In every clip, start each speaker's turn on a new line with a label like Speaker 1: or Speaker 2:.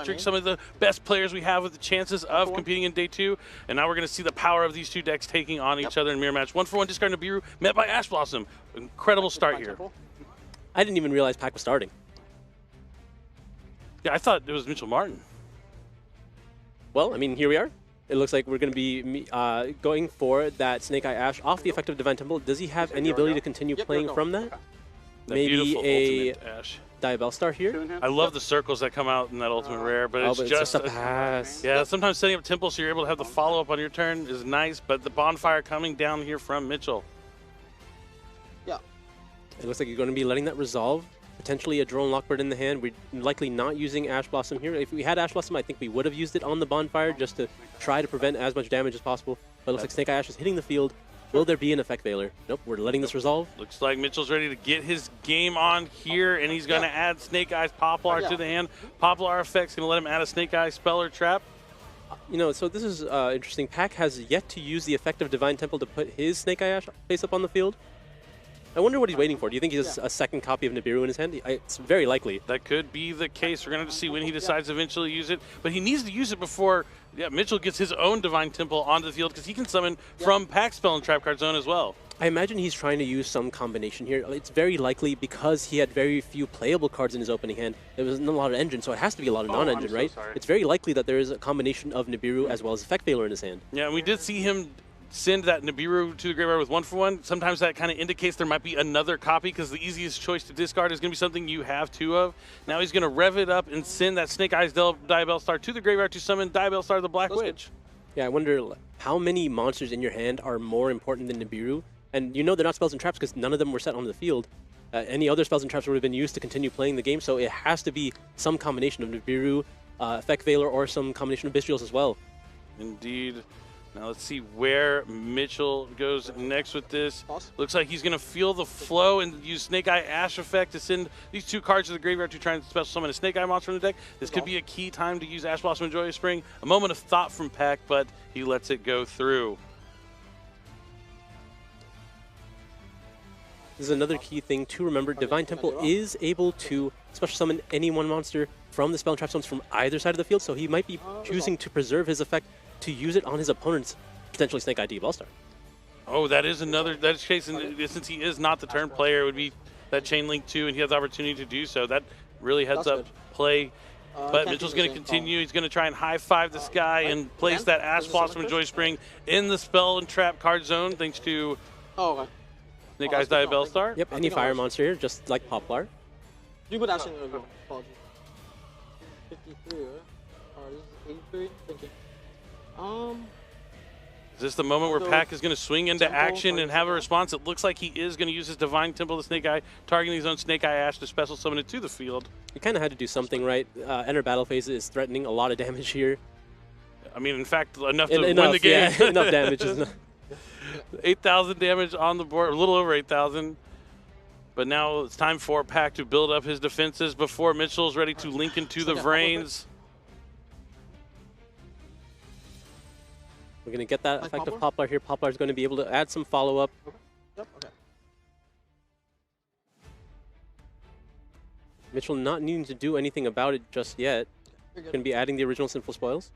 Speaker 1: Matrix, some of the best players we have with the chances of competing in day 2. And now we're going to see the power of these two decks taking on each other in mirror match. 1-for-1 discard Nibiru met by Ash Blossom. Incredible start here.
Speaker 2: I didn't even realize Pack was starting.
Speaker 1: Yeah, I thought it was Mitchell Martin.
Speaker 2: Well, I mean, here we are. It looks like we're going to be going for that Snake Eye Ash off the effect of Divine Temple. Does he have any ability to continue playing from that? Maybe a Diabell Star here?
Speaker 1: I love the circles that come out in that ultimate rare, but it's just
Speaker 2: a pass.
Speaker 1: Yeah, sometimes setting up Temple so you're able to have the follow-up on your turn is nice, but the bonfire coming down here from Mitchell.
Speaker 3: Yeah.
Speaker 2: It looks like you're going to be letting that resolve. Potentially a Drone Lockbird in the hand. We're likely not using Ash Blossom here. If we had Ash Blossom, I think we would have used it on the bonfire just to try to prevent as much damage as possible. But it looks like Snake Eye Ash is hitting the field. Will there be an Effect Veiler? Nope, we're letting this resolve.
Speaker 1: Looks like Mitchell's ready to get his game on here, and he's going to add Snake Eye's Poplar to the hand. Poplar effect's going to let him add a Snake Eye Spell or Trap.
Speaker 2: You know, so this is interesting. Pack has yet to use the effect of Divine Temple to put his Snake Eye Ash face up on the field. I wonder what he's waiting for. Do you think he has a second copy of Nibiru in his hand? It's very likely.
Speaker 1: That could be the case. We're going to see when he decides to eventually use it. But he needs to use it before Mitchell gets his own Divine Temple onto the field, because he can summon from Pack's Spell and Trap card zone as well.
Speaker 2: I imagine he's trying to use some combination here. It's very likely because he had very few playable cards in his opening hand. There wasn't a lot of engine, so it has to be a lot of non-engine, right? It's very likely that there is a combination of Nibiru as well as Effect Veiler in his hand.
Speaker 1: Yeah, and we did see him send that Nibiru to the graveyard with 1-for-1. Sometimes that kind of indicates there might be another copy, because the easiest choice to discard is going to be something you have 2 of. Now he's going to rev it up and send that Snake Eyes Diabell Star to the graveyard to summon Diabell Star the Black Witch.
Speaker 2: Yeah, I wonder how many monsters in your hand are more important than Nibiru. And you know they're not spells and traps because none of them were set on the field. Any other spells and traps would have been used to continue playing the game, so it has to be some combination of Nibiru, Effect Veiler, or some combination of Bystials as well.
Speaker 1: Indeed. Now let's see where Mitchell goes next with this. Looks like he's going to feel the flow and use Snake Eye Ash effect to send these 2 cards to the graveyard to try and special summon a Snake Eye monster in the deck. This could be a key time to use Ash Blossom and Joyous Spring. A moment of thought from Pack, but he lets it go through.
Speaker 2: This is another key thing to remember. Divine Temple is able to special summon any one monster from the spell and trap zones from either side of the field, so he might be choosing to preserve his effect to use it on his opponent's potentially Snake Eye Diabell Star.
Speaker 1: Oh, that is another, that's case, since he is not the turn player, it would be that Chain Link 2, and he has the opportunity to do so. That really heads up play. But Mitchell's going to continue. He's going to try and high-five this guy and place that Ash Blossom and Joy Spring in the spell and trap card zone, thanks to Snake Eyes Diabell Star.
Speaker 2: Yep, any fire monster here, just like Poplar.
Speaker 3: You put Ash in the go. Apologies. 53, right? Oh, this is 83? Thank you.
Speaker 1: Is this the moment where Pack is going to swing into action and have a response? It looks like he is going to use his Divine Temple to Snake Eye, targeting his own Snake Eye Ash to special summon it to the field.
Speaker 2: You kind of had to do something, right? Enter battle phase is threatening a lot of damage here.
Speaker 1: I mean, in fact, enough to win the game.
Speaker 2: Yeah, enough damage.
Speaker 1: 8,000 damage on the board, a little over 8,000. But now it's time for Pack to build up his defenses before Mitchell's ready to link into the Vrains.
Speaker 2: We're going to get that effect of Poplar here. Poplar is going to be able to add some follow-up.
Speaker 3: Yep, okay.
Speaker 2: Mitchell not needing to do anything about it just yet. Going to be adding the original Sinful Spoils.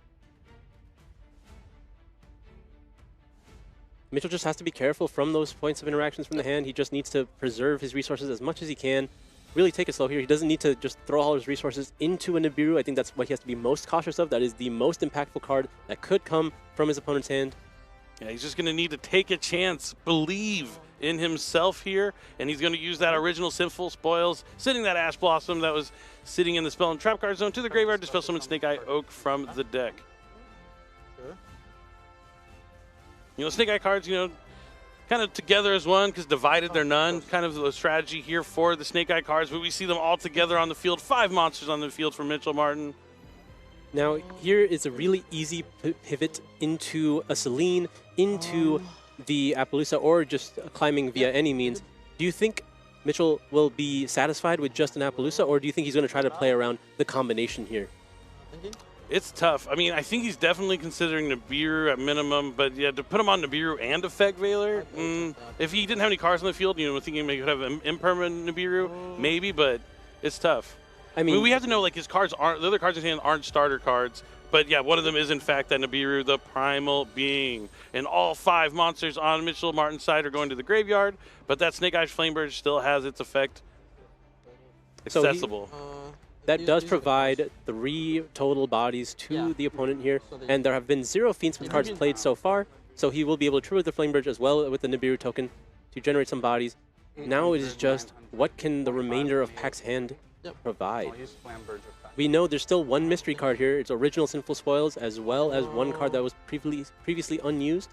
Speaker 2: Mitchell just has to be careful from those points of interactions from the hand. He just needs to preserve his resources as much as he can. Really take it slow here. He doesn't need to just throw all his resources into a Nibiru. I think that's what he has to be most cautious of. That is the most impactful card that could come from his opponent's hand.
Speaker 1: Yeah, he's just going to need to take a chance, believe in himself here, and he's going to use that original Sinful Spoils, sending that Ash Blossom that was sitting in the spell and trap card zone to the graveyard to spell summon Snake Eye Oak from the deck.
Speaker 3: Sure.
Speaker 1: You know, Snake Eye cards, you know, kind of together as one, because divided they're none. Kind of the strategy here for the Snake Eye cards, but we see them all together on the field. 5 monsters on the field for Mitchell Martin.
Speaker 2: Now, here is a really easy pivot into a Selene, into the Appaloosa, or just climbing via any means. Do you think Mitchell will be satisfied with just an Appaloosa, or do you think he's going to try to play around the combination here?
Speaker 1: It's tough. I mean, I think he's definitely considering Nibiru at minimum, but yeah, to put him on Nibiru and Effect Veiler, if he didn't have any cards on the field, you know, thinking maybe he could have an impermanent Nibiru, maybe, but it's tough.
Speaker 2: I mean,
Speaker 1: we have to know, like, his cards aren't, the other cards in his hand aren't starter cards. But yeah, one of them is in fact that Nibiru, the Primal Being. And all 5 monsters on Mitchell Martin's side are going to the graveyard. But that Snake Eyes Flamebird still has its effect accessible.
Speaker 2: That does provide 3 total bodies to the opponent here. And there have been 0 Fiendsmith cards played so far. So he will be able to trigger the Flamebird as well with the Nibiru token to generate some bodies. Now it is just, what can the remainder of Pack's hand provide? We know there's still 1 mystery card here. It's original Sinful Spoils, as well as 1 card that was previously unused.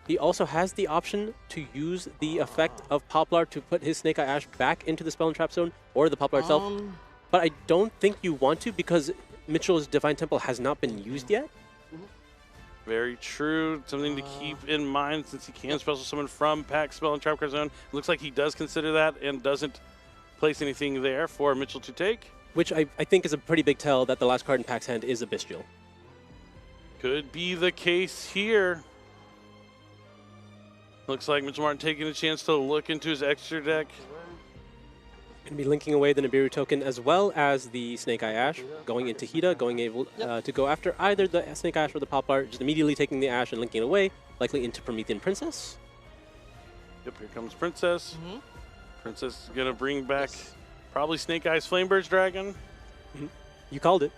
Speaker 2: He also has the option to use the effect of Poplar to put his Snake Eye Ash back into the Spell and Trap Zone, or the Poplar itself. But I don't think you want to, because Mitchell's Divine Temple has not been used yet.
Speaker 1: Very true. Something to keep in mind, since he can special summon from Pack's Spell and Trap Card Zone. It looks like he does consider that and doesn't place anything there for Mitchell to take.
Speaker 2: Which I think is a pretty big tell that the last card in Pack's hand is a Bestial.
Speaker 1: Could be the case here. Looks like Mitchell Martin taking a chance to look into his extra deck.
Speaker 2: Going to be linking away the Nibiru token as well as the Snake Eye Ash, going into Hida, going able to go after either the Snake Ash or the Poplar, just immediately taking the Ash and linking it away, likely into Promethean Princess.
Speaker 1: Yep, here comes Princess. Princess is going to bring back probably Snake Eyes Flamebird's Dragon.
Speaker 2: You called it.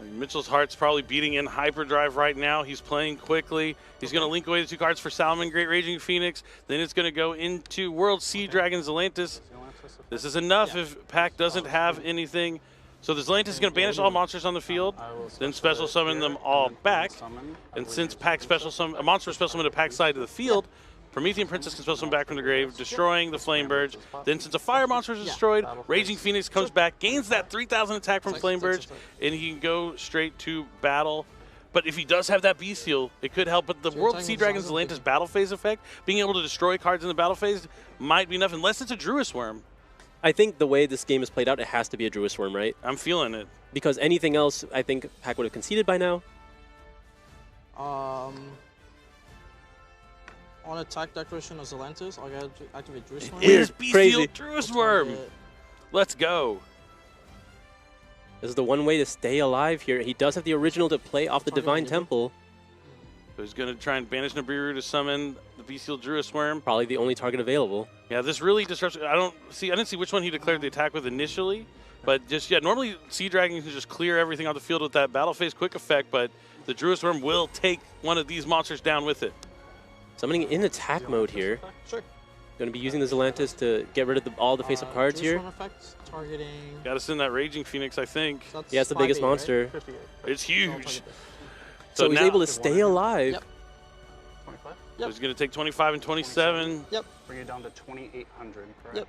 Speaker 1: I mean, Mitchell's heart's probably beating in hyperdrive right now. He's playing quickly. He's going to link away the 2 cards for Salmon, Great Raging Phoenix. Then it's going to go into World Sea Dragon Zelantis. This is enough if Pack doesn't have anything. So the Zelantis is going to banish all monsters on the field, then special summon them all back. And since Pack special summon, a monster special summon to Pack's side of the field, Promethean Princess can special summon back from the grave, destroying the Flamebirds. Then since a fire monster is destroyed, Raging Phoenix comes back, gains that 3,000 attack from Flamebirds, and he can go straight to battle. But if he does have that Bestial, it could help. But the World Sea Dragon's Zelantis battle phase effect, being able to destroy cards in the battle phase, might be enough, unless it's a Druis Worm.
Speaker 2: I think the way this game is played out, it has to be a Druis Worm, right?
Speaker 1: I'm feeling it.
Speaker 2: Because anything else, I think Pack would have conceded by now.
Speaker 3: On attack declaration of Zelantis, I'll get to activate Druis Worm.
Speaker 1: Here's Bestial
Speaker 2: Crazy.
Speaker 1: Druis Worm. Let's go.
Speaker 2: This is the one way to stay alive here. He does have the original to play off the Divine Temple.
Speaker 1: So he's going to try and banish Nibiru to summon the Bestial Druis Worm.
Speaker 2: Probably the only target available.
Speaker 1: Yeah, this really disrupts. I didn't see which one he declared the attack with initially, but just normally Sea Dragon can just clear everything off the field with that battle phase quick effect, but the Druis Worm will take one of these monsters down with it.
Speaker 2: Summoning in attack mode here.
Speaker 3: Sure.
Speaker 2: Going to be using the Zelantis to get rid of all the face-up cards here.
Speaker 3: Effect, targeting.
Speaker 1: Got to send that Raging Phoenix, I think.
Speaker 2: Yeah, it's the biggest monster.
Speaker 3: Right?
Speaker 1: It's huge.
Speaker 2: So he's able to stay alive.
Speaker 3: Yep.
Speaker 4: 25?
Speaker 1: So he's going to take 25 and 27.
Speaker 3: Yep.
Speaker 4: Bring it down to 2,800, correct?
Speaker 3: Yep.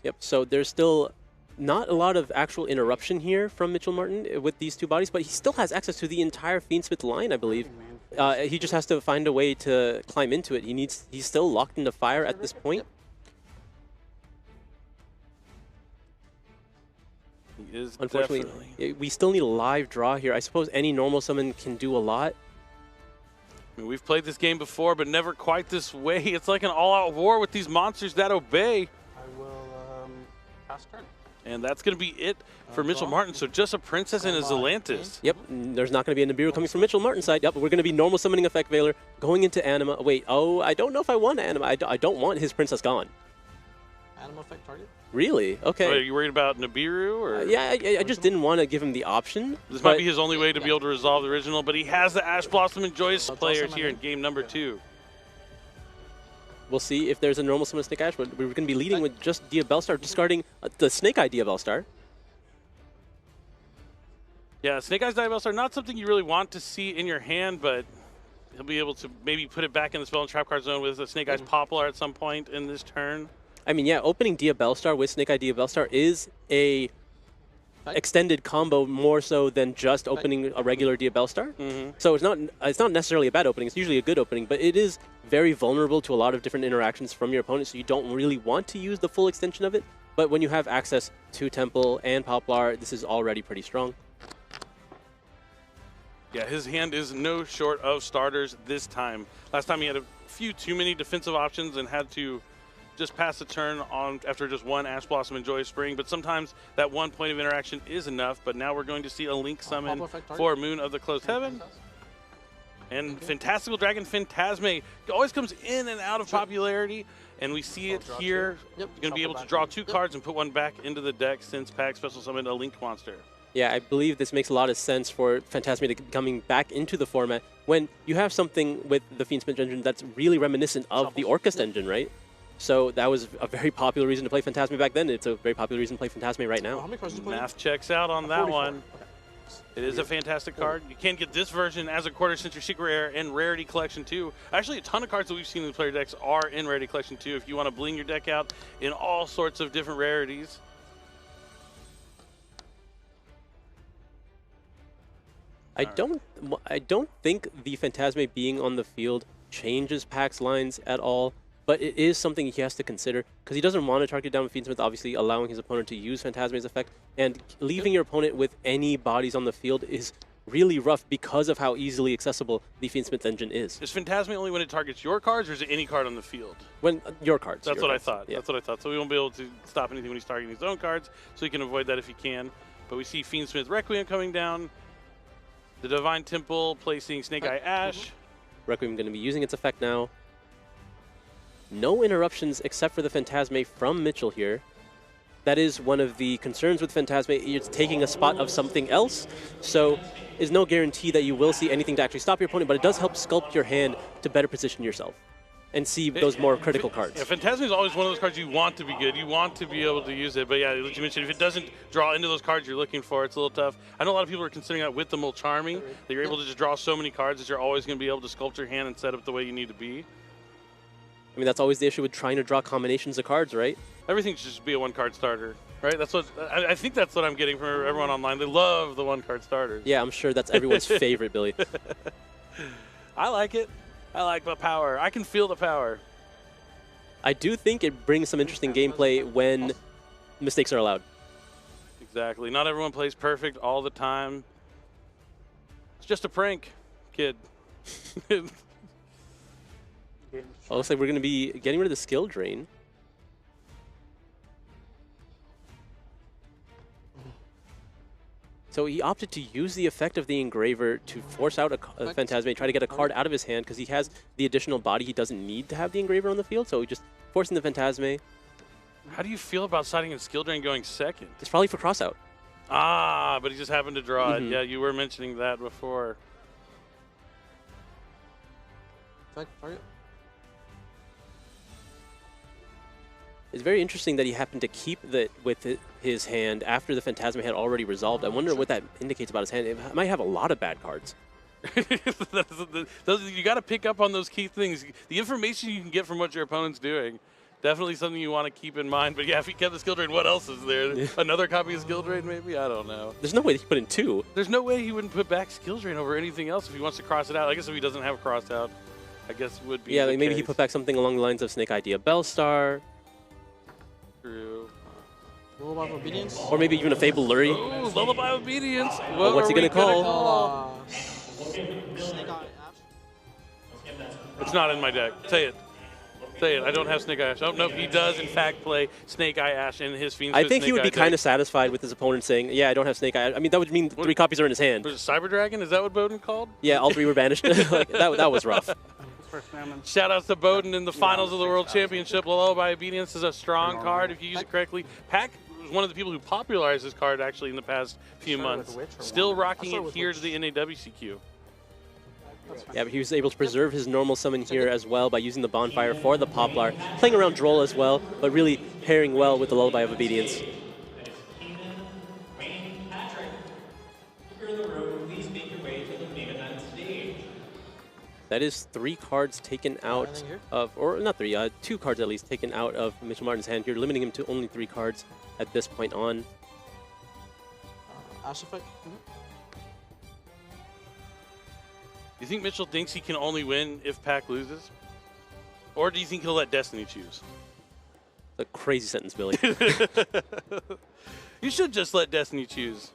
Speaker 2: Yep, so there's still not a lot of actual interruption here from Mitchell Martin with these 2 bodies, but he still has access to the entire Fiendsmith line, I believe. He just has to find a way to climb into it. He's still locked into fire at this point.
Speaker 1: He is
Speaker 2: Unfortunately,
Speaker 1: definitely.
Speaker 2: we still need a live draw here. I suppose any normal summon can do a lot.
Speaker 1: I mean, we've played this game before, but never quite this way. It's like an all-out war with these monsters that obey.
Speaker 4: I will pass turn.
Speaker 1: And that's going to be it for Mitchell Martin. So just a Princess and a Zelantis.
Speaker 2: Yep, there's not going to be a Nibiru coming from Mitchell Martin's side. Yep, we're going to be normal summoning Effect Veiler, going into Anima. Wait, oh, I don't know if I want Anima. I don't want his Princess gone.
Speaker 3: Anima effect target?
Speaker 2: Really? Okay.
Speaker 1: Oh, are you worried about Nibiru? Or?
Speaker 2: Yeah, I just didn't want to give him the option.
Speaker 1: This might be his only way to be able to resolve the original, but he has the Ash Blossom and Joyous players here in game number 2.
Speaker 2: We'll see if there's a normal summon Snake Ash, but we're going to be leading with just Diabellstar, discarding the Snake Eye Diabellstar.
Speaker 1: Yeah, Snake Eyes Diabellstar, not something you really want to see in your hand, but he'll be able to maybe put it back in the Spell and Trap card zone with a Snake Eyes Poplar at some point in this turn.
Speaker 2: I mean, yeah, opening Diabellstar with Snake Eye Diabellstar is a extended combo more so than just opening a regular Diabellstar. So it's not necessarily a bad opening. It's usually a good opening, but it is very vulnerable to a lot of different interactions from your opponent, so you don't really want to use the full extension of it. But when you have access to Temple and Poplar, this is already pretty strong.
Speaker 1: Yeah, his hand is no short of starters this time. Last time he had a few too many defensive options and had to just pass the turn on after just one Ash Blossom and Joyous Spring, but sometimes that 1 point of interaction is enough. But now we're going to see a Link summon for Moon of the Closed Heaven. And Fantastical Dragon Phantasme always comes in and out of popularity, and we see it here. You're going to be able to draw 2 cards and put one back into the deck since Pack special summoned a Linked monster.
Speaker 2: Yeah, I believe this makes a lot of sense for Phantasme to coming back into the format when you have something with the Fiendsmith engine that's really reminiscent of the Orcust engine, right? So that was a very popular reason to play Phantasme back then. It's a very popular reason to play Phantasme right now.
Speaker 1: Math checks out on that one. It is a fantastic card. You can get this version as a quarter-century secret rare and rarity collection too. Actually, a ton of cards that we've seen in the player decks are in rarity collection too. If you want to bling your deck out in all sorts of different rarities.
Speaker 2: I don't think the Phantasme being on the field changes Pack's lines at all, but it is something he has to consider because he doesn't want to target down Fiendsmith, obviously allowing his opponent to use Phantasme's effect, and leaving your opponent with any bodies on the field is really rough because of how easily accessible the Fiendsmith engine is.
Speaker 1: Is Phantasme only when it targets your cards, or is it any card on the field?
Speaker 2: When your cards.
Speaker 1: That's what I thought.
Speaker 2: Yeah.
Speaker 1: That's what I thought. So we won't be able to stop anything when he's targeting his own cards, so he can avoid that if he can. But we see Fiendsmith Requiem coming down. The Divine Temple placing Snake Eye Ash.
Speaker 2: Requiem going to be using its effect now. No interruptions except for the Phantasme from Mitchell here. That is one of the concerns with Phantasme. It's taking a spot of something else, so is no guarantee that you will see anything to actually stop your opponent, but it does help sculpt your hand to better position yourself and see those more critical cards.
Speaker 1: Yeah, Phantasme is always one of those cards you want to be good. You want to be able to use it. But yeah, like you mentioned, if it doesn't draw into those cards you're looking for, it's a little tough. I know a lot of people are considering that with the Mulcharming, that you're able to just draw so many cards that you're always going to be able to sculpt your hand and set up the way you need to be.
Speaker 2: I mean, that's always the issue with trying to draw combinations of cards, right?
Speaker 1: Everything should just be a one-card starter, right? That's what I think that's what I'm getting from everyone online. They love the one-card starters.
Speaker 2: Yeah, I'm sure that's everyone's favorite, Billy.
Speaker 1: I like it. I like the power. I can feel the power.
Speaker 2: I do think it brings some interesting gameplay when mistakes are allowed.
Speaker 1: Exactly. Not everyone plays perfect all the time. It's just a prank, kid.
Speaker 2: Oh, looks like we're going to be getting rid of the skill drain. So he opted to use the effect of the Engraver to force out a Phantasme, try to get a card out of his hand because he has the additional body. He doesn't need to have the Engraver on the field, so he just forcing the Phantasme.
Speaker 1: How do you feel about siding and skill drain going second?
Speaker 2: It's probably for crossout.
Speaker 1: Ah, but he just happened to draw it. Yeah, you were mentioning that before.
Speaker 3: Target.
Speaker 2: It's very interesting that he happened to keep that with his hand after the Phantasme had already resolved. I wonder what that indicates about his hand. It might have a lot of bad cards.
Speaker 1: You got to pick up on those key things. The information you can get from what your opponent's doing. Definitely something you want to keep in mind. But yeah, if he kept the skill drain, what else is there? Another copy of skill drain, maybe? I don't know.
Speaker 2: There's no way that he put in 2.
Speaker 1: There's no way he wouldn't put back skill drain over anything else if he wants to cross it out. I guess if he doesn't have a cross out, I guess would be.
Speaker 2: Yeah, like maybe
Speaker 1: case.
Speaker 2: he put back something along the lines of Snake Idea Bellstar.
Speaker 1: True.
Speaker 3: Lullaby of Obedience.
Speaker 2: Or maybe even a Fable Lurie.
Speaker 1: Oh, Lullaby of Obedience.
Speaker 2: Well, what's he going to call?
Speaker 3: Snake Eye Ash.
Speaker 1: It's not in my deck. Say it. Say it. I don't have Snake Eye Ash. Oh, no, he does, in fact, play Snake Eye Ash in his Fiendsmith.
Speaker 2: I think he would be kind of satisfied with his opponent saying, yeah, I don't have Snake Eye. I mean, that would mean 3 copies are in his hand.
Speaker 1: Was it Cyber Dragon? Is that what Bowden called?
Speaker 2: Yeah, all 3 were banished. Like, that was rough.
Speaker 1: Shout outs to Bowden in the finals of the World Championship. Lullaby Obedience is a strong card if you use it correctly. Pack was one of the people who popularized this card actually in the past few months. Still rocking it here to the NAWCQ.
Speaker 2: Yeah, but he was able to preserve his normal summon here as well by using the Bonfire for the Poplar, playing around Droll as well, but really pairing well with the Lullaby of Obedience. That is 3 cards taken out of, or not 3, 2 cards at least taken out of Mitchell Martin's hand here, limiting him to only 3 cards at this point on.
Speaker 3: Ash Effect.
Speaker 1: Do you think Mitchell thinks he can only win if Pack loses? Or do you think he'll let Destiny choose?
Speaker 2: A crazy sentence, Billy.
Speaker 1: You should just let Destiny choose.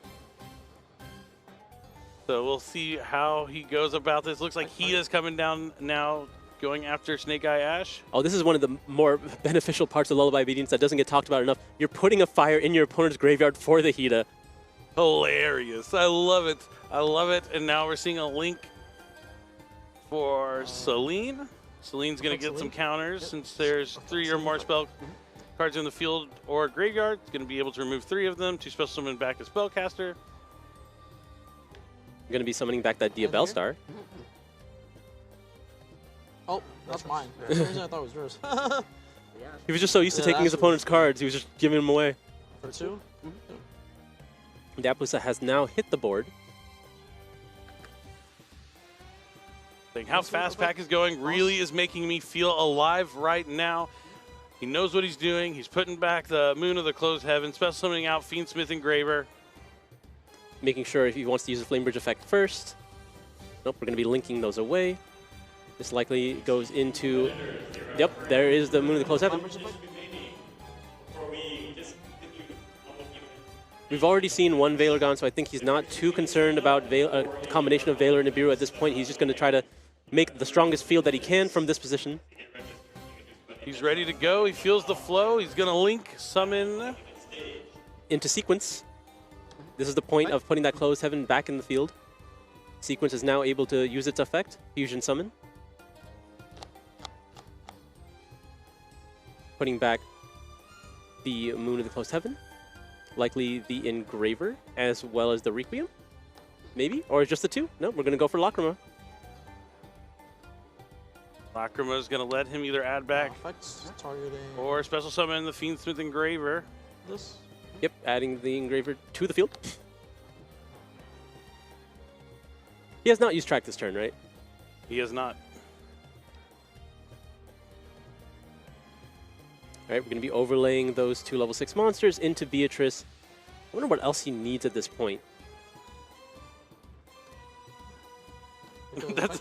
Speaker 1: So we'll see how he goes about this. Looks like he is coming down now, going after Snake Eye Ash.
Speaker 2: Oh, this is one of the more beneficial parts of Lullaby Obedience that doesn't get talked about enough. You're putting a fire in your opponent's graveyard for the Hida.
Speaker 1: Hilarious. I love it. I love it. And now we're seeing a link for Celine. Celine's going to get some counters since there's 3 or more spell cards in the field or graveyard. It's going to be able to remove 3 of them to special summon back a spellcaster.
Speaker 2: You're going to be summoning back that Diabell Star.
Speaker 3: Oh, that's mine. For some reason I thought it was yours.
Speaker 2: He was just so used to taking his opponent's cards, he was just giving them away.
Speaker 3: For 2?
Speaker 2: The Appaloosa has now hit the board.
Speaker 1: How fast Pack is going really is making me feel alive right now. He knows what he's doing. He's putting back the Moon of the Closed Heaven, special summoning out Fiendsmith Engraver.
Speaker 2: Making sure if he wants to use the Flame Bridge effect first. Nope, we're going to be linking those away. This likely goes into... Yep, there is the Moon of the Closed Heaven. We've already seen one Valor gone, so I think he's not too concerned about a combination of Valor and Nibiru at this point. He's just going to try to make the strongest field that he can from this position.
Speaker 1: He's ready to go. He feels the flow. He's going to link, summon.
Speaker 2: Into Sequence. This is the point of putting that Closed Heaven back in the field. Sequence is now able to use its effect, Fusion Summon. Putting back the Moon of the Closed Heaven. Likely the Engraver, as well as the Requiem. Maybe? Or just the 2? No, we're going to go for Lacrima.
Speaker 1: Lacrima is going to let him either add back
Speaker 3: Effects targeting.
Speaker 1: or special summon the Fiendsmith Engraver.
Speaker 3: This?
Speaker 2: Yep, adding the Engraver to the field. He has not used Track this turn, right?
Speaker 1: He has not.
Speaker 2: All right, we're going to be overlaying those 2 level 6 monsters into Beatrice. I wonder what else he needs at this point.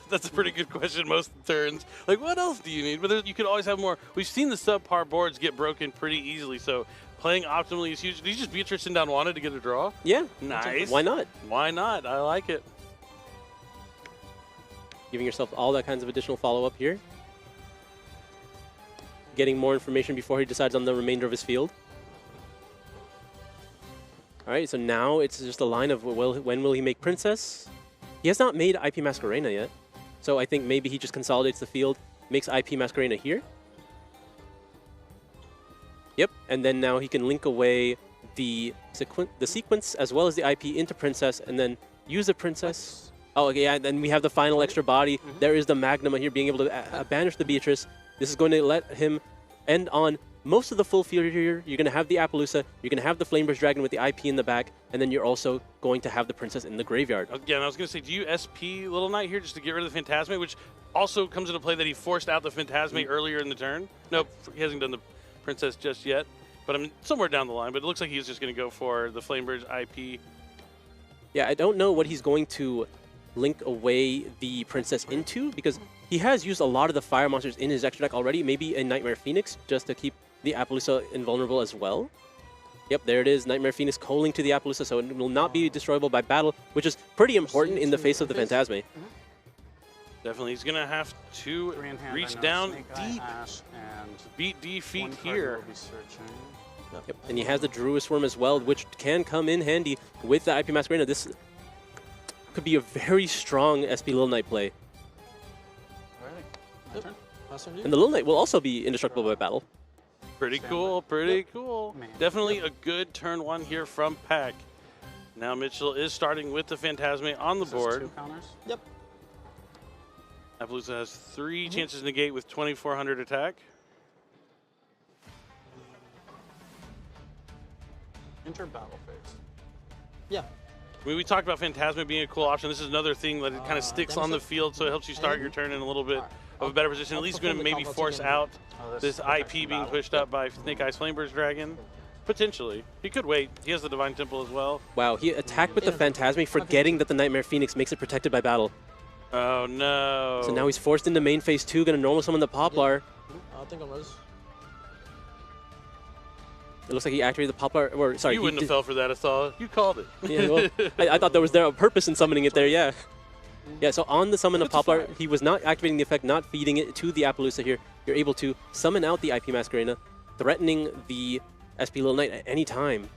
Speaker 1: That's a pretty good question most turns. Like, what else do you need? But you could always have more. We've seen the subpar boards get broken pretty easily, so playing optimally is huge. Did you just Beatrice down wanted to get a draw?
Speaker 2: Yeah.
Speaker 1: Nice.
Speaker 2: Why not?
Speaker 1: Why not? I like it.
Speaker 2: Giving yourself all that kinds of additional follow-up here. Getting more information before he decides on the remainder of his field. All right, so now it's just a line of when will he make Princess? He has not made IP Masquerena yet, so I think maybe he just consolidates the field, makes IP Masquerena here. Yep, and then now he can link away the sequence as well as the IP into Princess, and then use the Princess. Oh, okay, yeah, and then we have the final extra body. There is the Magnum here being able to banish the Beatrice. This is going to let him end on most of the full field here. You're going to have the Appaloosa, you're going to have the Flamebridge Dragon with the IP in the back, and then you're also going to have the Princess in the graveyard.
Speaker 1: Again, I was going to say, do you SP Little Knight here just to get rid of the Phantasme, which also comes into play that he forced out the Phantasme earlier in the turn? Nope, he hasn't done the Princess just yet, but I'm somewhere down the line, but it looks like he's just going to go for the Flamebridge IP.
Speaker 2: Yeah, I don't know what he's going to link away the Princess into, because he has used a lot of the fire monsters in his extra deck already, maybe a Nightmare Phoenix just to keep the Appaloosa invulnerable as well. Yep, there it is, Nightmare Phoenix calling to the Appaloosa, so it will not be destroyable by battle, which is pretty important in the face of the Phantasme.
Speaker 1: Definitely, he's going to have to reach down deep, beat defeat here.
Speaker 2: Yep, and he has the Druid Swarm as well, which can come in handy with the IP Masquerena. This could be a very strong SP Little Knight play. And the Little Knight will also be indestructible by battle.
Speaker 1: Pretty cool, pretty cool. Definitely a good turn 1 here from Pack. Now Mitchell is starting with the Phantasme on the board.
Speaker 3: Yep.
Speaker 1: Appaloosa has 3 chances to negate with 2,400 attack.
Speaker 4: Enter battle phase.
Speaker 3: Yeah.
Speaker 1: I mean, we talked about Phantasma being a cool option. This is another thing that it kind of sticks on the field, so it helps you start your turn in a little bit of a better position. At least going to maybe force out this IP being pushed up by Snake Eyes Flamebridge Dragon. Potentially. He could wait. He has the Divine Temple as well.
Speaker 2: Wow, he attacked with the Phantasme, forgetting that the Nightmare Phoenix makes it protected by battle.
Speaker 1: Oh, no.
Speaker 2: So now he's forced into main phase 2, going to normal summon the Poplar.
Speaker 3: I think I'm ready.
Speaker 2: It looks like he activated the Poplar, or sorry.
Speaker 1: You wouldn't have fell for that, Asala. You called it.
Speaker 2: Yeah, well, I thought there was a purpose in summoning it there, yeah. Yeah, so on the summon of Poplar, he was not activating the effect, not feeding it to the Appaloosa here. You're able to summon out the IP Masquerena, threatening the SP Little Knight at any time.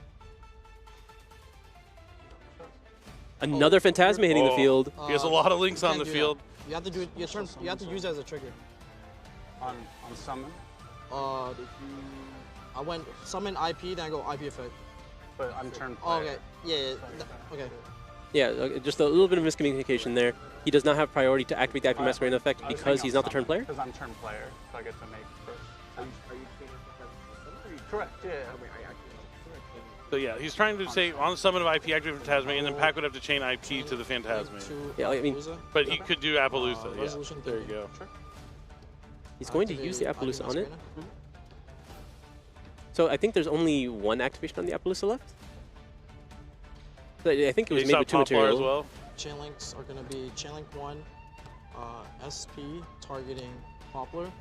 Speaker 2: Another Phantasma hitting the field.
Speaker 1: He has a lot of links on the field.
Speaker 3: You have to do it. You have to use it as a trigger.
Speaker 4: On summon,
Speaker 3: I went summon IP, then I go IP effect.
Speaker 4: but I'm turn
Speaker 3: Oh,
Speaker 4: player.
Speaker 3: okay. Yeah. Okay.
Speaker 2: Yeah, just a little bit of miscommunication there. He does not have priority to activate the IP Masquerena effect
Speaker 4: I was
Speaker 2: because
Speaker 4: saying
Speaker 2: he's
Speaker 4: on
Speaker 2: not the turn player?
Speaker 4: Because I'm turn player, so I get to make first.
Speaker 5: Are you treating it as
Speaker 4: Correct, yeah.
Speaker 1: So yeah, he's trying to say on the summon of IP activate Phantasma, and then Pac would have to chain IP to the Phantasma.
Speaker 2: Yeah, I mean,
Speaker 1: But he could do Appaloosa. Yeah.
Speaker 3: Resolution
Speaker 1: There you go.
Speaker 2: he's going to use the Appaloosa on it. So I think there's only one activation on the Appaloosa left. So I think it was
Speaker 1: He
Speaker 2: made
Speaker 1: saw
Speaker 2: with two
Speaker 1: Poplar
Speaker 2: materials.
Speaker 1: as well.
Speaker 3: Chain links are going to be chain link 1, SP targeting Poplar.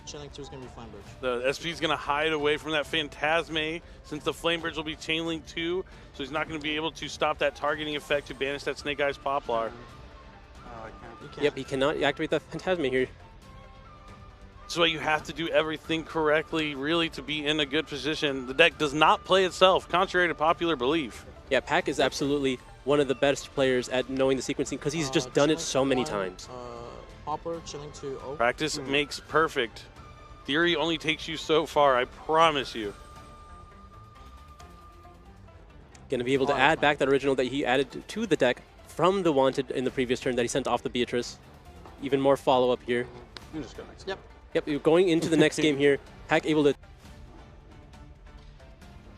Speaker 3: Chain link 2 is going to be Flamebridge.
Speaker 1: The SP is going to hide away from that Phantasma since the Flamebridge will be chain link 2, so he's not going to be able to stop that targeting effect to banish that Snake Eyes Poplar.
Speaker 4: Oh, I can't.
Speaker 3: You can't.
Speaker 2: Yep, he cannot activate the Phantasma here.
Speaker 1: That's why you have to do everything correctly, really, to be in a good position. The deck does not play itself, contrary to popular belief.
Speaker 2: Yeah, Pac is absolutely one of the best players at knowing the sequencing because he's just done it so many times.
Speaker 3: Poplar, chain link 2, oh.
Speaker 1: Practice makes perfect. Theory only takes you so far, I promise you.
Speaker 2: Going to be able to add back that original that he added to the deck from the Wanted in the previous turn that he sent off the Beatrice. Even more follow-up here.
Speaker 4: I'm just going next.
Speaker 3: Yep.
Speaker 2: Yep, you're going into the next game here. Pac able to...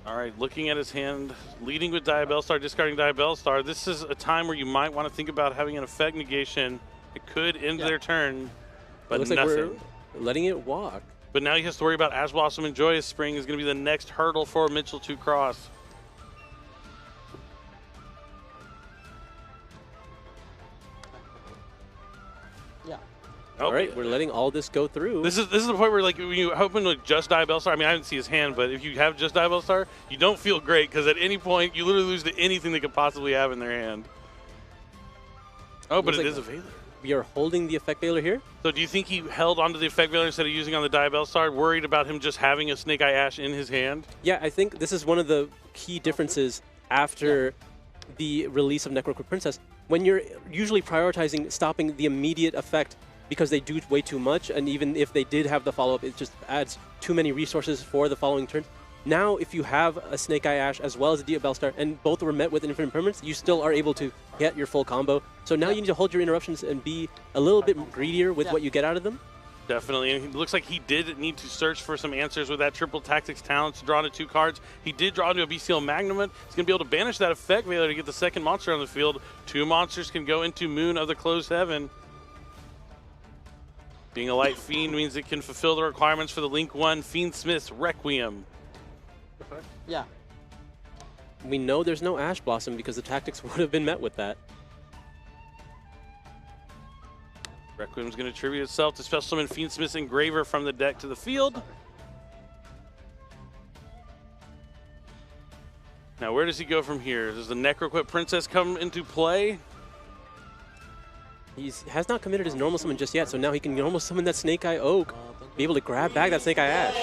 Speaker 1: All right, looking at his hand, leading with Diabellstar, discarding Diabellstar. This is a time where you might want to think about having an effect negation. It could end their turn, but
Speaker 2: looks
Speaker 1: nothing.
Speaker 2: like we're letting it walk.
Speaker 1: But now he has to worry about Ash Blossom and Joyous Spring is going to be the next hurdle for Mitchell to cross.
Speaker 3: Yeah.
Speaker 2: All right, we're letting all this go through.
Speaker 1: This is the point where, like, when you open with just Diabellstar, I mean, I didn't see his hand, but if you have just Diabellstar, you don't feel great because at any point you literally lose to anything they could possibly have in their hand. Oh, but it is a Veiler.
Speaker 2: We are holding the effect Veiler here.
Speaker 1: So do you think he held onto the effect Veiler instead of using on the Diabellstar, worried about him just having a Snake Eye Ash in his hand?
Speaker 2: Yeah, I think this is one of the key differences after the release of NAWCQ Princess. When you're usually prioritizing stopping the immediate effect because they do way too much, and even if they did have the follow-up, it just adds too many resources for the following turn. Now, if you have a Snake Eye Ash as well as a Diabellstar, and both were met with infinite permanence, you still are able to get your full combo. So now you need to hold your interruptions and be a little bit greedier with what you get out of them.
Speaker 1: Definitely, and it looks like he did need to search for some answers with that triple tactics talent to draw into 2 cards. He did draw into a BCL Magnament. He's going to be able to banish that effect Veiler to get the second monster on the field. 2 monsters can go into Moon of the Closed Heaven. Being a Light Fiend means it can fulfill the requirements for the Link 1 Fiendsmith's Requiem.
Speaker 3: Yeah.
Speaker 2: We know there's no Ash Blossom because the tactics would have been met with that.
Speaker 1: Requiem's going to tribute itself to Special Summon Fiendsmith's Engraver from the deck to the field. Now, where does he go from here? Does the NAWCQ Princess come into play?
Speaker 2: He has not committed his normal summon just yet, so now he can normal summon that Snake Eye Oak, be able to grab back that Snake Eye Ash.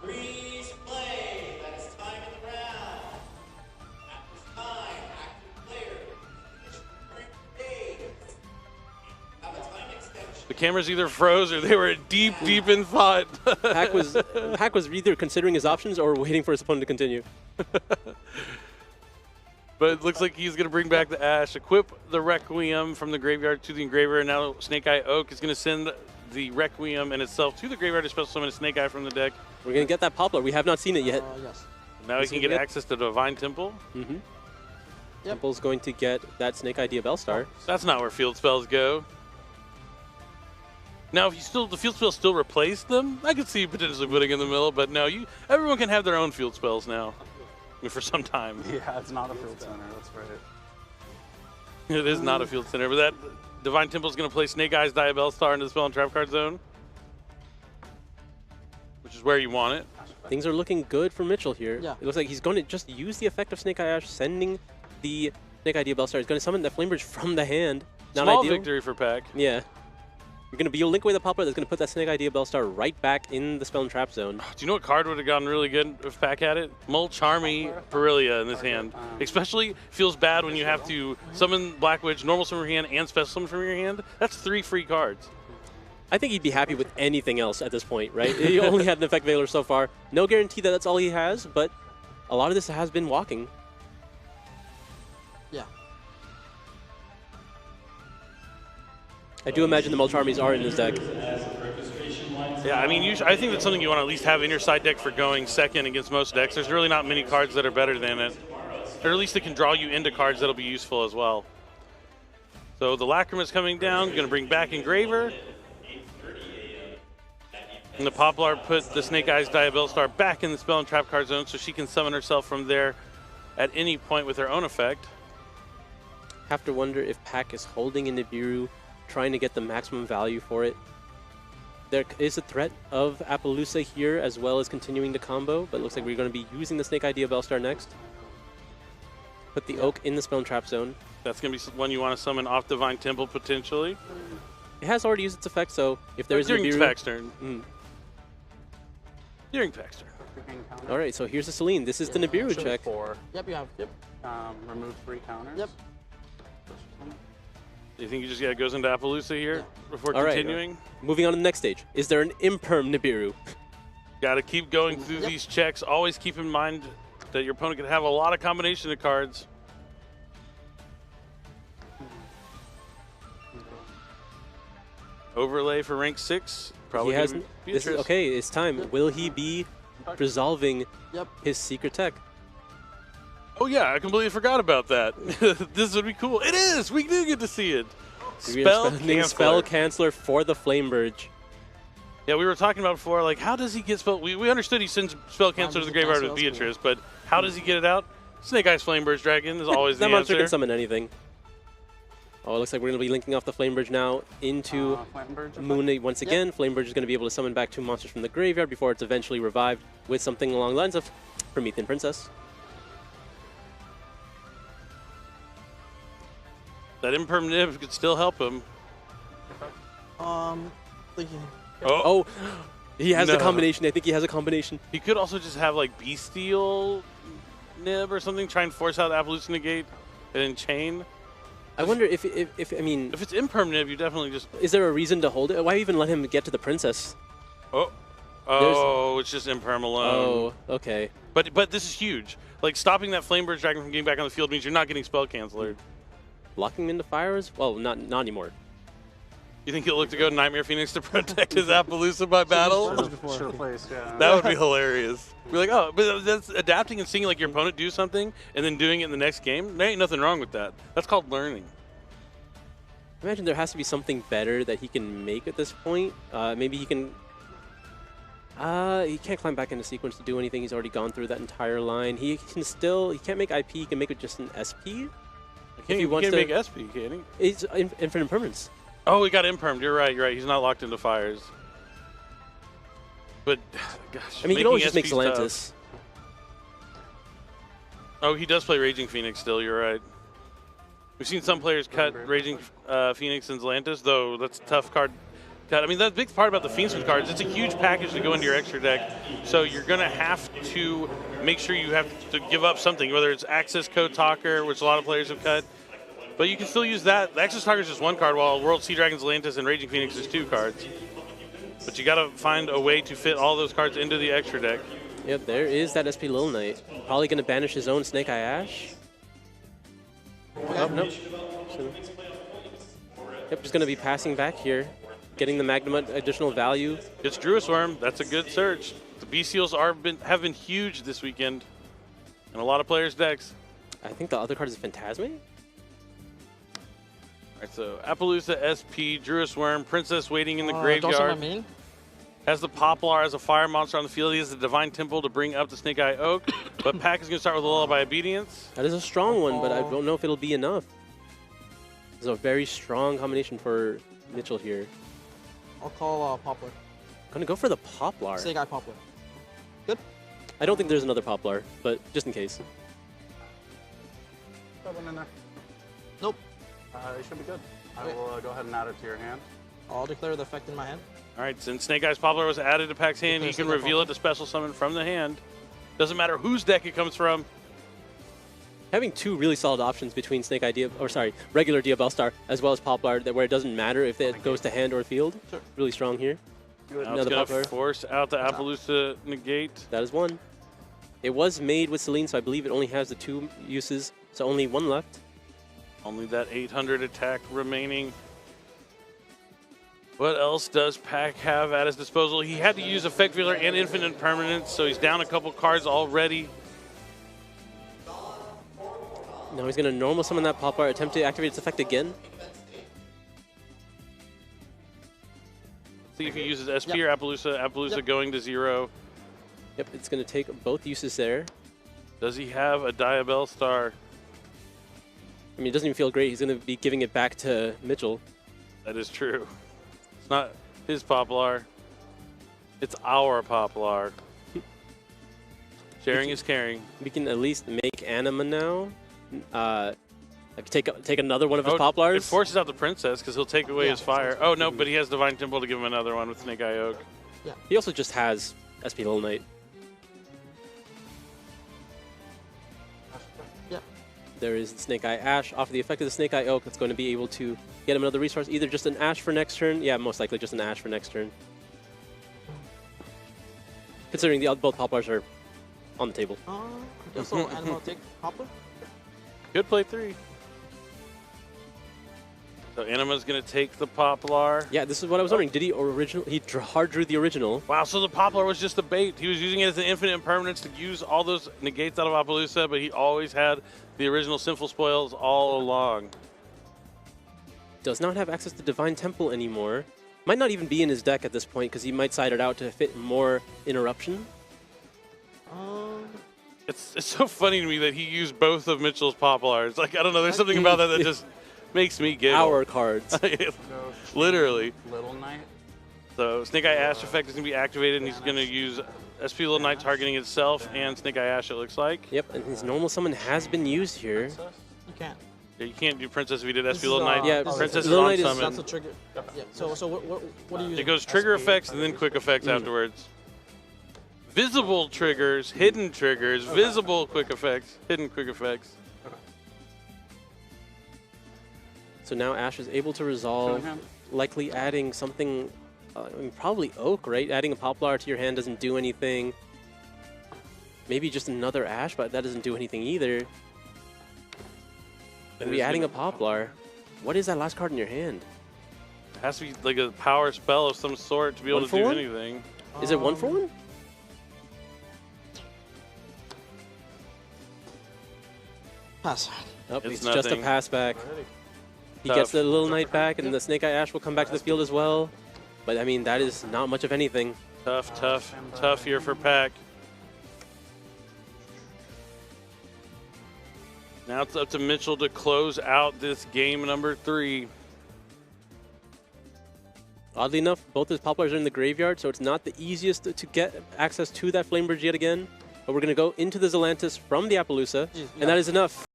Speaker 6: Freeze play. That is time in the round. At this time, active player. Each current phase. Have a time extension.
Speaker 1: The cameras either froze or they were deep, deep in thought.
Speaker 2: Pac was either considering his options or waiting for his opponent to continue.
Speaker 1: But it looks like he's going to bring back the Ash, equip the Requiem from the graveyard to the Engraver, and now Snake Eye Oak is going to send the Requiem and itself to the graveyard to special summon a Snake Eye from the deck.
Speaker 2: We're going to get that Poplar. We have not seen it yet.
Speaker 3: Yes.
Speaker 1: Now he can get access to Divine Temple.
Speaker 2: Temple's going to get that Snake Eye Diabellstar.
Speaker 1: That's not where field spells go. Now, if the field spells still replace them, I could see potentially putting in the middle, but no, everyone can have their own field spells now. I mean, for some time.
Speaker 4: Yeah, it's not a field center, that's right.
Speaker 1: It is not a field center, but that Divine Temple is going to play Snake Eyes Diabellstar into the spell and trap card zone, which is where you want it.
Speaker 2: Things are looking good for Mitchell here.
Speaker 3: Yeah.
Speaker 2: It looks like he's going to just use the effect of Snake Eye Ash, sending the Snake Eye Diabellstar. He's going to summon the Flamebridge from the hand. Not
Speaker 1: Small
Speaker 2: ideal.
Speaker 1: victory for Pack.
Speaker 2: Yeah. You're going to be link away the Poplar that's going to put that Snake Idea Bellstar right back in the Spell and Trap zone.
Speaker 1: Do you know what card would have gotten really good if Pack had it? Charmy Perilia in this hand. Especially feels bad when you have to summon Black Witch, normal summon from your hand, and special summon from your hand. That's 3 free cards.
Speaker 2: I think he'd be happy with anything else at this point, right? He only had an Effect Veiler so far. No guarantee that that's all he has, but a lot of this has been walking.
Speaker 3: Yeah.
Speaker 2: I do imagine the Mulcharmies are in his deck.
Speaker 1: Yeah, I mean, I think that's something you want to at least have in your side deck for going second against most decks. There's really not many cards that are better than it. Or at least it can draw you into cards that'll be useful as well. So the Lacrima's coming down, going to bring back Engraver. And the Poplar put the Snake Eyes Diabellstar back in the Spell and Trap card zone so she can summon herself from there at any point with her own effect.
Speaker 2: Have to wonder if Pack is holding in Nibiru, trying to get the maximum value for it. There is a threat of Appaloosa here as well as continuing the combo, but it looks like we're going to be using the Snake Idea Bellstar next. Put the Oak in the Spell and Trap zone.
Speaker 1: That's going to be one you want to summon off Divine Temple potentially.
Speaker 2: It has already used its effect, so if there is
Speaker 1: during
Speaker 2: Nibiru...
Speaker 1: Pack's turn. During Pack's turn.
Speaker 2: All right, so here's the Celine. This is the Nibiru check.
Speaker 4: 4.
Speaker 3: Yep, you have. Yep.
Speaker 4: Remove 3 counters.
Speaker 3: Yep.
Speaker 1: Do you think you just goes into Appaloosa here before
Speaker 2: All right.
Speaker 1: continuing?
Speaker 2: Moving on to the next stage. Is there an Imperm Nibiru?
Speaker 1: Got to keep going through these checks. Always keep in mind that your opponent can have a lot of combination of cards. Overlay for rank 6. Probably
Speaker 2: He has.
Speaker 1: gonna be
Speaker 2: This is,
Speaker 1: Beatrice.
Speaker 2: okay, it's time. Will he be resolving his secret tech?
Speaker 1: Oh yeah, I completely forgot about that. This would be cool. It is. We do get to see it. Spell
Speaker 2: Spell
Speaker 1: Canceller.
Speaker 2: Canceller for the Flameburge.
Speaker 1: Yeah, we were talking about before, like, how does he get spell? We understood he sends Spell Canceller to the graveyard with Beatrice, but how does he get it out? Snake Eyes Flameburge Dragon is always
Speaker 2: That
Speaker 1: the
Speaker 2: monster
Speaker 1: answer.
Speaker 2: can summon anything. Oh, it looks like we're going to be linking off the Flameburge now into Moon once again. Flameburge is going to be able to summon back 2 monsters from the graveyard before it's eventually revived with something along the lines of Promethean Princess.
Speaker 1: That Imperm Nib could still help him.
Speaker 3: Thinking.
Speaker 2: Oh, he has
Speaker 1: No.
Speaker 2: the combination. I think he has a combination.
Speaker 1: He could also just have like Bestial Nib or something, try and force out Appaloosa Negate and then chain.
Speaker 2: I wonder if I mean,
Speaker 1: If it's Imperm Nib, you definitely just.
Speaker 2: is there a reason to hold it? Why even let him get to the princess?
Speaker 1: Oh, it's just Imperm alone.
Speaker 2: Oh, okay.
Speaker 1: But this is huge. Like stopping that Flameburge Dragon from getting back on the field means you're not getting Spell Canceller.
Speaker 2: Locking him into fires? Well, not anymore.
Speaker 1: You think he'll look to go Nightmare Phoenix to protect his Appaloosa by battle?
Speaker 4: Should replace, yeah.
Speaker 1: That would be hilarious. Be like, oh, but that's adapting and seeing like your opponent do something and then doing it in the next game. There ain't nothing wrong with that. That's called learning.
Speaker 2: Imagine there has to be something better that he can make at this point. Maybe he can. He can't climb back into sequence to do anything. He's already gone through that entire line. He can't make IP. He can make it just an SP.
Speaker 1: He can't make SP, can he?
Speaker 2: It's infinite impermanence.
Speaker 1: Oh, he got impermed. You're right. You're right. He's not locked into fires. But, gosh,
Speaker 2: I mean, you can always just make
Speaker 1: SP's tough.
Speaker 2: Celantis.
Speaker 1: Oh, he does play Raging Phoenix still. You're right. We've seen some players cut Raging Phoenix and Zelantis, though that's a tough card cut. I mean, that's the big part about the Fiendsmith cards. It's a huge package to go into your extra deck, so you're going to have to make sure you have to give up something, whether it's Access Code Talker, which a lot of players have cut. But you can still use that. The Access Talker is just 1 card, while World Sea Dragon, Zelantis, and Raging Phoenix is 2 cards. But you got to find a way to fit all those cards into the extra deck.
Speaker 2: Yep, there is that SP Lil Knight. Probably going to banish his own Snake Eye Ash. Oh, nope. Yep, just going to be passing back here, getting the Magnum additional value.
Speaker 1: It's Druis Worm. That's a good search. The B-Seals have been huge this weekend in a lot of players' decks.
Speaker 2: I think the other card is Phantasme.
Speaker 1: All right, so Appaloosa, SP, Druis Worm, Princess waiting in the
Speaker 3: Don't say my
Speaker 1: graveyard.
Speaker 3: main.
Speaker 1: Has the Poplar as a fire monster on the field. He has the Divine Temple to bring up the Snake Eye Oak. But Pack is going to start with a Lullaby Obedience.
Speaker 2: That is a strong one, but I don't know if it'll be enough. It's a very strong combination for Mitchell here.
Speaker 3: I'll call Poplar.
Speaker 2: Gonna go for the Poplar.
Speaker 3: Snake Eye Poplar. Good.
Speaker 2: I don't think there's another Poplar, but just in case.
Speaker 3: Nope.
Speaker 4: It should be good. I
Speaker 3: Okay.
Speaker 4: will go ahead and add it to your hand.
Speaker 3: I'll declare the effect in my hand.
Speaker 1: All right, since Snake Eyes Poplar was added to Pack's hand,
Speaker 3: Okay,
Speaker 1: he can
Speaker 3: Snake Eye
Speaker 1: reveal it
Speaker 3: Poplar.
Speaker 1: to special summon from the hand. Doesn't matter whose deck it comes from.
Speaker 2: Having two really solid options between Snake Eye, regular Diabellstar, as well as Poplar, where it doesn't matter if it goes to hand or field.
Speaker 3: Sure.
Speaker 2: Really strong here.
Speaker 1: Now it's
Speaker 2: Another
Speaker 1: going
Speaker 2: Poplar.
Speaker 1: to force out the Appaloosa negate.
Speaker 2: That is one. It was made with Celine, so I believe it only has the 2 uses, so only 1 left.
Speaker 1: Only that 800 attack remaining. What else does Pack have at his disposal? He had to use Effect Veiler and Infinite Permanence, so he's down a couple cards already.
Speaker 2: Now he's going to normal summon that Poplar, attempt to activate its effect again.
Speaker 1: See if he uses SP or Appaloosa. Appaloosa going to 0.
Speaker 2: Yep, it's going to take both uses there.
Speaker 1: Does he have a Diabellstar?
Speaker 2: I mean, it doesn't even feel great. He's going to be giving it back to Mitchell.
Speaker 1: That is true. It's not his Poplar. It's our Poplar. Sharing is caring.
Speaker 2: We can at least make Anima now. Take another one of his Poplars.
Speaker 1: It forces out the Princess because he'll take away
Speaker 3: Yeah,
Speaker 1: his fire.
Speaker 3: sounds
Speaker 1: Oh, no, but he has Divine Temple to give him another one with Snake Eye Oak.
Speaker 2: He also just has SP Little Knight.
Speaker 3: Yeah.
Speaker 2: There is the Snake Eye Ash. Off of the effect of the Snake Eye Oak, it's going to be able to get him another resource. Either just an Ash for next turn. Yeah, most likely just an Ash for next turn. Considering both Poplars are on the table.
Speaker 3: So Anima take Poplar.
Speaker 1: Good play 3. So Anima's going to take the Poplar.
Speaker 2: Yeah, this is what I was wondering. Did he hard drew the original?
Speaker 1: Wow, so the Poplar was just a bait. He was using it as an infinite impermanence to use all those negates out of Appaloosa, but he always had the original Sinful Spoils all along.
Speaker 2: Does not have access to Divine Temple anymore. Might not even be in his deck at this point because he might side it out to fit more interruption.
Speaker 1: It's so funny to me that he used both of Mitchell's Poplars. Like, I don't know, there's something about that that just makes me giggle.
Speaker 2: Our cards.
Speaker 1: Literally.
Speaker 4: Little Knight.
Speaker 1: So Snake Eye Ash effect is going to be activated, and he's going to use SP Little Knight targeting itself and Snake Eye Ash, it looks like.
Speaker 2: Yep, and his normal summon has been used here.
Speaker 3: You can't.
Speaker 1: Yeah, you can't do Princess if you did SP
Speaker 3: This is,
Speaker 1: Little Knight.
Speaker 2: Yeah,
Speaker 1: Princess is
Speaker 2: Little
Speaker 1: on
Speaker 2: Knight is-
Speaker 1: summon.
Speaker 3: That's the trigger. Yeah. So what do you?
Speaker 1: It goes trigger effects and then quick effects afterwards. Visible triggers, hidden triggers, visible quick effects, hidden quick effects.
Speaker 2: So now Ash is able to resolve, likely adding something, I mean, probably Oak, right? Adding a Poplar to your hand doesn't do anything. Maybe just another Ash, but that doesn't do anything either. Maybe adding a Poplar. What is that last card in your hand?
Speaker 1: It has to be like a power spell of some sort to be able
Speaker 2: One
Speaker 1: to
Speaker 2: for
Speaker 1: do
Speaker 2: one?
Speaker 1: anything.
Speaker 2: Is it 1-for-1?
Speaker 3: Pass.
Speaker 2: Oh,
Speaker 1: It's
Speaker 2: it's just a
Speaker 1: nothing.
Speaker 2: pass back. He
Speaker 1: Tough.
Speaker 2: gets the Little Knight back, and the Snake Eye Ash will come back to the field as well. But I mean, that is not much of anything.
Speaker 1: Tough year for Pack. Now it's up to Mitchell to close out this game number 3.
Speaker 2: Oddly enough, both his Poplars are in the graveyard, so it's not the easiest to get access to that Flame Bridge yet again. But we're going to go into the Zelantis from the Appaloosa, and that is enough.